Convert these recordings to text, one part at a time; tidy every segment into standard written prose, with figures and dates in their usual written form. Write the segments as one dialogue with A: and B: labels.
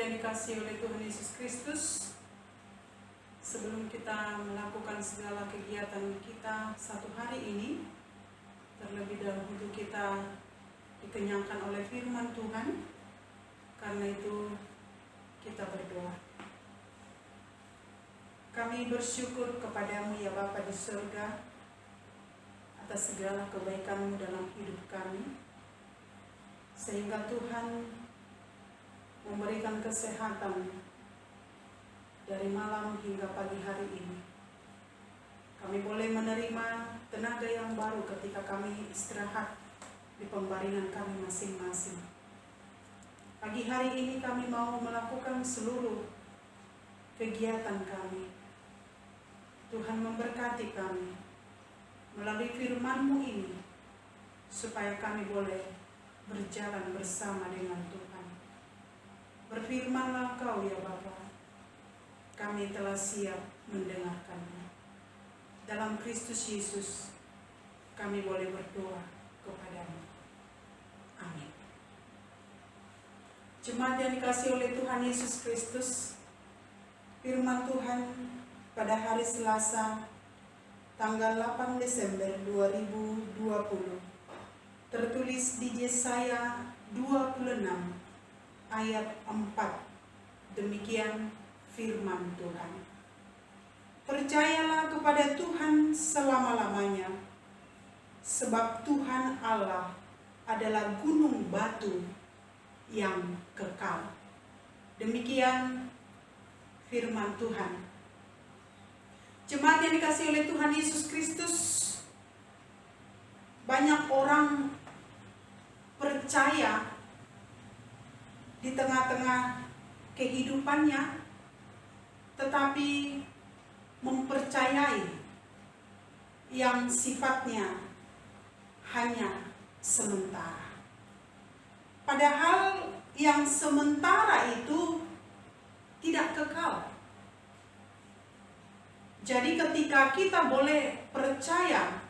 A: yang dikasihi oleh Tuhan Yesus Kristus, sebelum kita melakukan segala kegiatan kita satu hari ini, terlebih dahulu kita dikenyangkan oleh firman Tuhan. Karena itu kita berdoa. Kami bersyukur kepadamu ya Bapa di surga atas segala kebaikan-Mu dalam hidup kami, sehingga Tuhan memberikan kesehatan dari malam hingga pagi hari ini. Kami boleh menerima tenaga yang baru ketika kami istirahat di pembaringan kami masing-masing. Pagi hari ini kami mau melakukan seluruh kegiatan kami. Tuhan memberkati kami melalui firman-Mu ini, supaya kami boleh berjalan bersama dengan Tuhan. Berfirmanlah Kau ya Bapa, kami telah siap mendengarkan-Nya. Dalam Kristus Yesus kami boleh berdoa kepada-Mu. Amin. Jemaat yang dikasihi oleh Tuhan Yesus Kristus, firman Tuhan pada hari Selasa tanggal 8 Desember 2020 tertulis di Yesaya 26 ayat 4. Demikian firman Tuhan. Percayalah kepada Tuhan selama-lamanya, sebab Tuhan Allah adalah gunung batu yang kekal. Demikian firman Tuhan. Jemaat yang dikasihi oleh Tuhan Yesus Kristus, banyak orang percaya di tengah-tengah kehidupannya, tetapi mempercayai yang sifatnya hanya sementara. Padahal yang sementara itu tidak kekal. Jadi ketika kita boleh percaya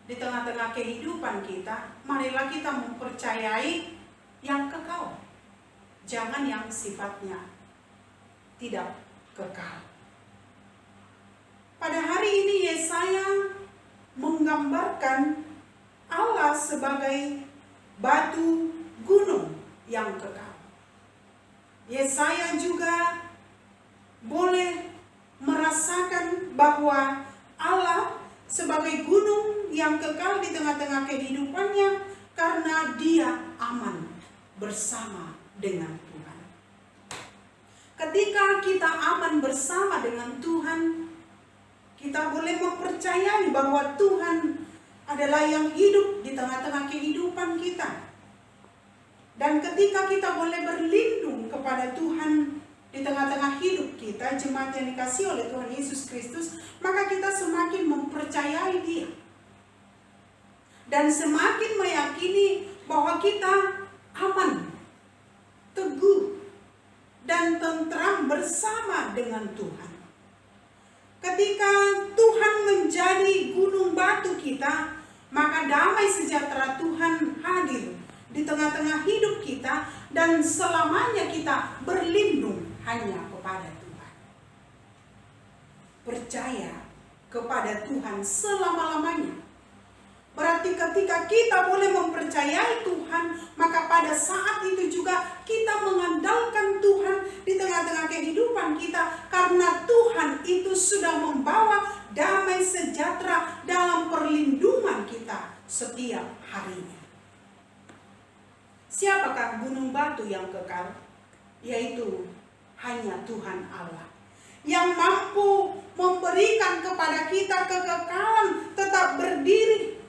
A: di tengah-tengah kehidupan kita, marilah kita mempercayai yang kekal. Jangan yang sifatnya tidak kekal. Pada hari ini Yesaya menggambarkan Allah sebagai batu gunung yang kekal. Yesaya juga boleh merasakan bahwa Allah sebagai gunung yang kekal di tengah-tengah kehidupannya, karena Dia aman bersama dengan Tuhan. Ketika kita aman bersama dengan Tuhan, kita boleh mempercayai bahwa Tuhan adalah yang hidup di tengah-tengah kehidupan kita. Dan ketika kita boleh berlindung kepada Tuhan di tengah-tengah hidup kita, jemaat yang dikasihi oleh Tuhan Yesus Kristus, maka kita semakin mempercayai Dia. Dan semakin meyakini bahwa kita aman, teguh, dan tentram bersama dengan Tuhan. Ketika Tuhan menjadi gunung batu kita, maka damai sejahtera Tuhan hadir di tengah-tengah hidup kita, dan selamanya kita berlindung hanya kepada Tuhan. Percaya kepada Tuhan selama-lamanya. Berarti ketika kita boleh mempercayai Tuhan, maka pada saat itu juga kita mengandalkan Tuhan di tengah-tengah kehidupan kita, karena Tuhan itu sudah membawa damai sejahtera dalam perlindungan kita setiap harinya. Siapakah gunung batu yang kekal? Yaitu hanya Tuhan Allah, yang mampu memberikan kepada kita kekekalan tetap berdiri,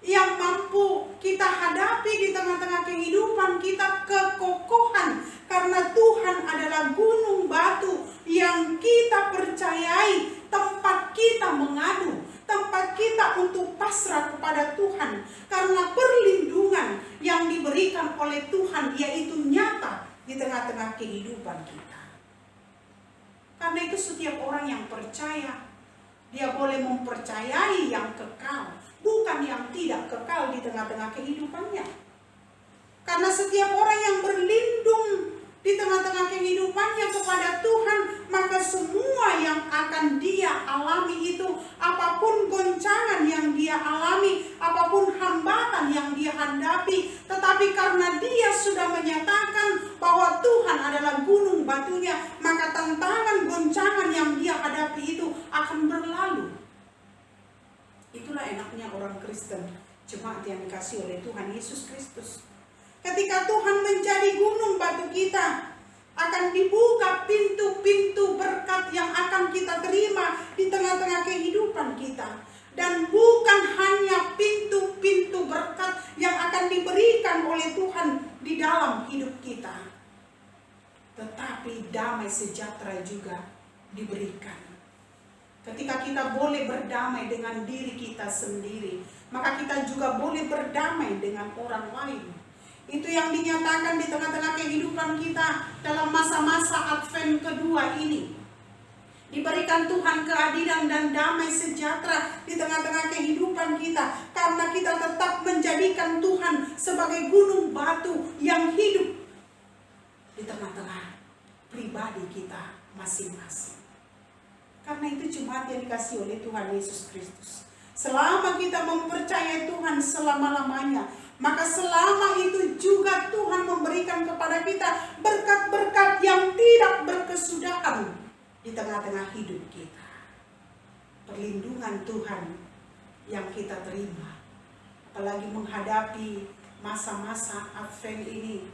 A: yang mampu kita hadapi di tengah-tengah kehidupan kita kekokohan, karena Tuhan adalah gunung batu yang kita percayai, tempat kita mengadu, tempat kita untuk pasrah kepada Tuhan, karena perlindungan yang diberikan oleh Tuhan yaitu nyata di tengah-tengah kehidupan kita. Karena itu setiap orang yang percaya, dia boleh mempercayai yang kekal, bukan yang tidak kekal di tengah-tengah kehidupannya. Karena setiap orang yang berlindung di tengah-tengah kehidupannya kepada Tuhan, maka semua yang akan dia alami itu, apapun goncangan yang dia alami, apapun hambatan yang dia hadapi, tetapi karena dia sudah menyatakan bahwa Tuhan adalah gunung batunya, maka tantangan goncangan yang dia hadapi itu akan berlalu. Itulah enaknya orang Kristen, jemaat yang dikasih oleh Tuhan Yesus Kristus. Ketika Tuhan menjadi gunung batu kita, akan dibuka pintu-pintu berkat yang akan kita terima di tengah-tengah kehidupan kita. Dan bukan hanya pintu-pintu berkat yang akan diberikan oleh Tuhan di dalam hidup kita, tetapi damai sejahtera juga diberikan. Ketika kita boleh berdamai dengan diri kita sendiri, maka kita juga boleh berdamai dengan orang lain. Itu yang dinyatakan di tengah-tengah kehidupan kita dalam masa-masa Advent kedua ini. Diberikan Tuhan keadilan dan damai sejahtera di tengah-tengah kehidupan kita, karena kita tetap menjadikan Tuhan sebagai gunung batu yang hidup di tengah-tengah pribadi kita masing-masing. Karena itu jemaat yang dikasih oleh Tuhan Yesus Kristus, selama kita mempercayai Tuhan selama-lamanya, maka selama itu juga Tuhan memberikan kepada kita berkat-berkat yang tidak berkesudahan di tengah-tengah hidup kita. Perlindungan Tuhan yang kita terima, apalagi menghadapi masa-masa Advent ini,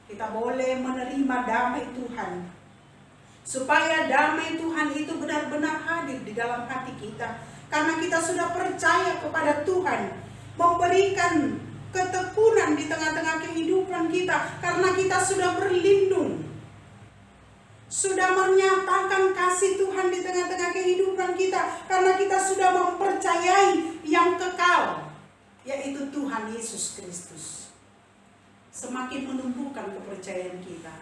A: kita boleh menerima damai Tuhan, supaya damai Tuhan itu benar-benar hadir di dalam hati kita. Karena kita sudah percaya kepada Tuhan, memberikan ketekunan di tengah-tengah kehidupan kita, karena kita sudah berlindung, sudah menyatakan kasih Tuhan di tengah-tengah kehidupan kita, karena kita sudah mempercayai yang kekal, yaitu Tuhan Yesus Kristus. Semakin menumbuhkan kepercayaan kita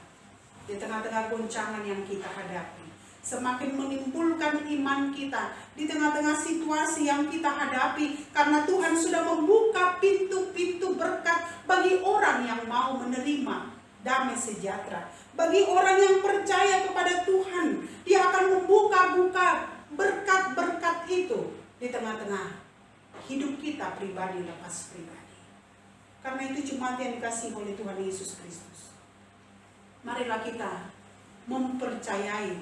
A: di tengah-tengah goncangan yang kita hadapi, semakin menimbulkan iman kita di tengah-tengah situasi yang kita hadapi, karena Tuhan sudah membuka pintu-pintu berkat bagi orang yang mau menerima damai sejahtera. Bagi orang yang percaya kepada Tuhan, dia akan membuka-buka berkat-berkat itu di tengah-tengah hidup kita pribadi lepas pribadi. Karena itu jemaat yang dikasihi oleh Tuhan Yesus Kristus, marilah kita mempercayai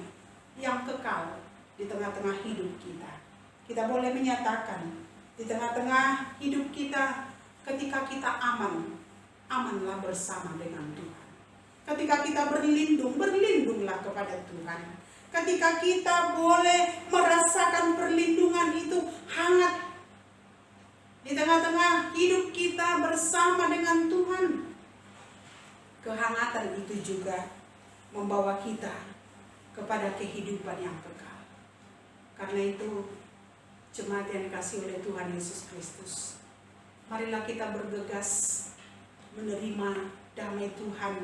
A: yang kekal di tengah-tengah hidup kita. Kita boleh menyatakan di tengah-tengah hidup kita, ketika kita aman, amanlah bersama dengan Tuhan. Ketika kita berlindung, berlindunglah kepada Tuhan. Ketika kita boleh merasakan perlindungan itu hangat di tengah-tengah hidup kita bersama dengan Tuhan, kehangatan itu juga membawa kita kepada kehidupan yang kekal. Karena itu, jemaat yang dikasihi oleh Tuhan Yesus Kristus, marilah kita bergegas menerima damai Tuhan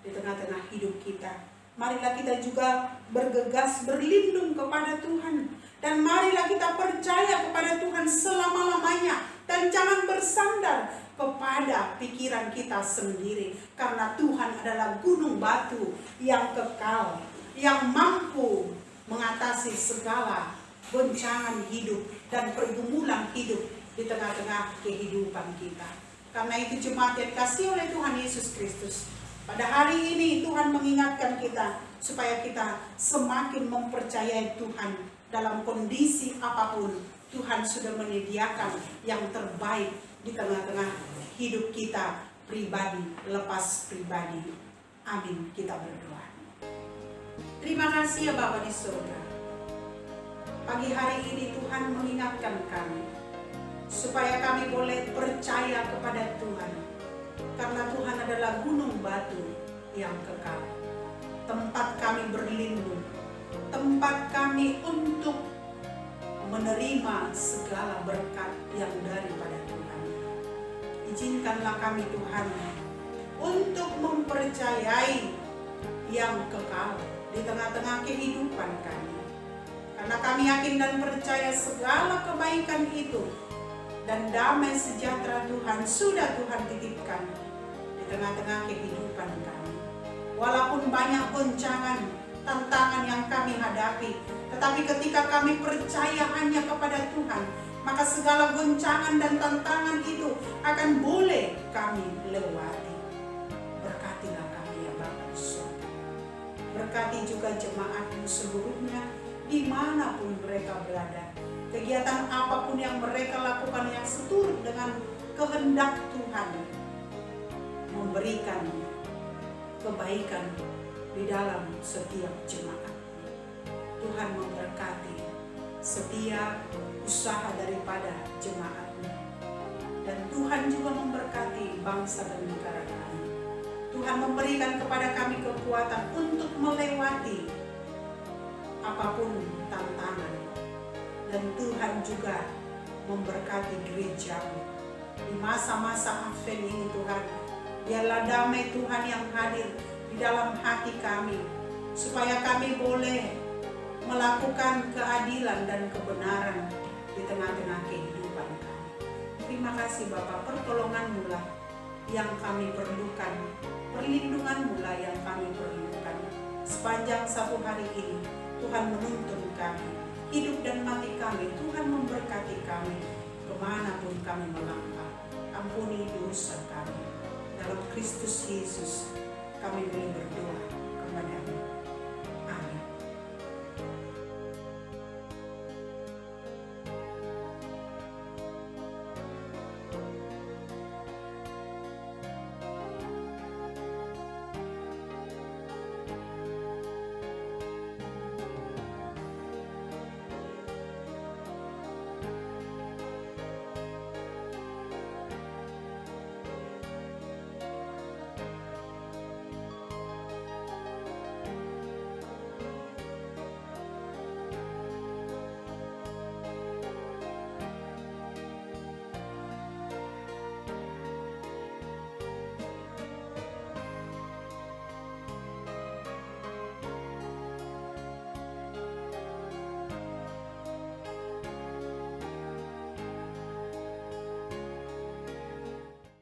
A: di tengah-tengah hidup kita. Marilah kita juga bergegas berlindung kepada Tuhan, dan marilah kita percaya kepada Tuhan selama-lamanya, dan jangan bersandar kepada pikiran kita sendiri, karena Tuhan adalah gunung batu yang kekal, yang mampu mengatasi segala goncangan hidup dan pergumulan hidup di tengah-tengah kehidupan kita. Karena itu jemaat yang dikasihi oleh Tuhan Yesus Kristus, pada hari ini Tuhan mengingatkan kita supaya kita semakin mempercayai Tuhan dalam kondisi apapun. Tuhan sudah menyediakan yang terbaik di tengah-tengah hidup kita pribadi lepas pribadi. Amin. Kita berdoa. Terima kasih ya Bapa di surga. Pagi hari ini Tuhan mengingatkan kami supaya kami boleh percaya kepada Tuhan, karena Tuhan adalah gunung batu yang kekal, tempat kami berlindung, tempat kami untuk menerima segala berkat yang daripada Tuhan. Izinkanlah kami Tuhan untuk mempercayai yang kekal di tengah-tengah kehidupan kami, karena kami yakin dan percaya segala kebaikan itu dan damai sejahtera Tuhan sudah Tuhan titipkan di tengah-tengah kehidupan kami. Walaupun banyak goncangan, tantangan yang kami hadapi, tetapi ketika kami percaya hanya kepada Tuhan, maka segala goncangan dan tantangan itu akan boleh kami lewati. Berkatilah kami ya Bapa di surga. Berkati juga jemaatmu seluruhnya, dimanapun mereka berada. Kegiatan apapun yang mereka lakukan yang seturut dengan kehendak Tuhan, memberikan kebaikan di dalam setiap jemaat. Tuhan memberkati setiap usaha daripada jemaatnya. Dan Tuhan juga memberkati bangsa dan negara kami. Tuhan memberikan kepada kami kekuatan untuk melewati apapun tantangan. Dan Tuhan juga memberkati gerejamu di masa-masa Advent ini. Tuhan, biarlah damai Tuhan yang hadir di dalam hati kami, supaya kami boleh melakukan keadilan dan kebenaran di tengah-tengah kehidupan kami. Terima kasih Bapa, pertolongan-Mu lah yang kami perlukan, perlindungan-Mu lah yang kami perlukan. Sepanjang satu hari ini, Tuhan menuntun kami, hidup dan mati kami, Tuhan memberkati kami, kemanapun kami melangkah. Ampuni dosa kami. Dalam Kristus Yesus, kami boleh berdoa kepada-Mu.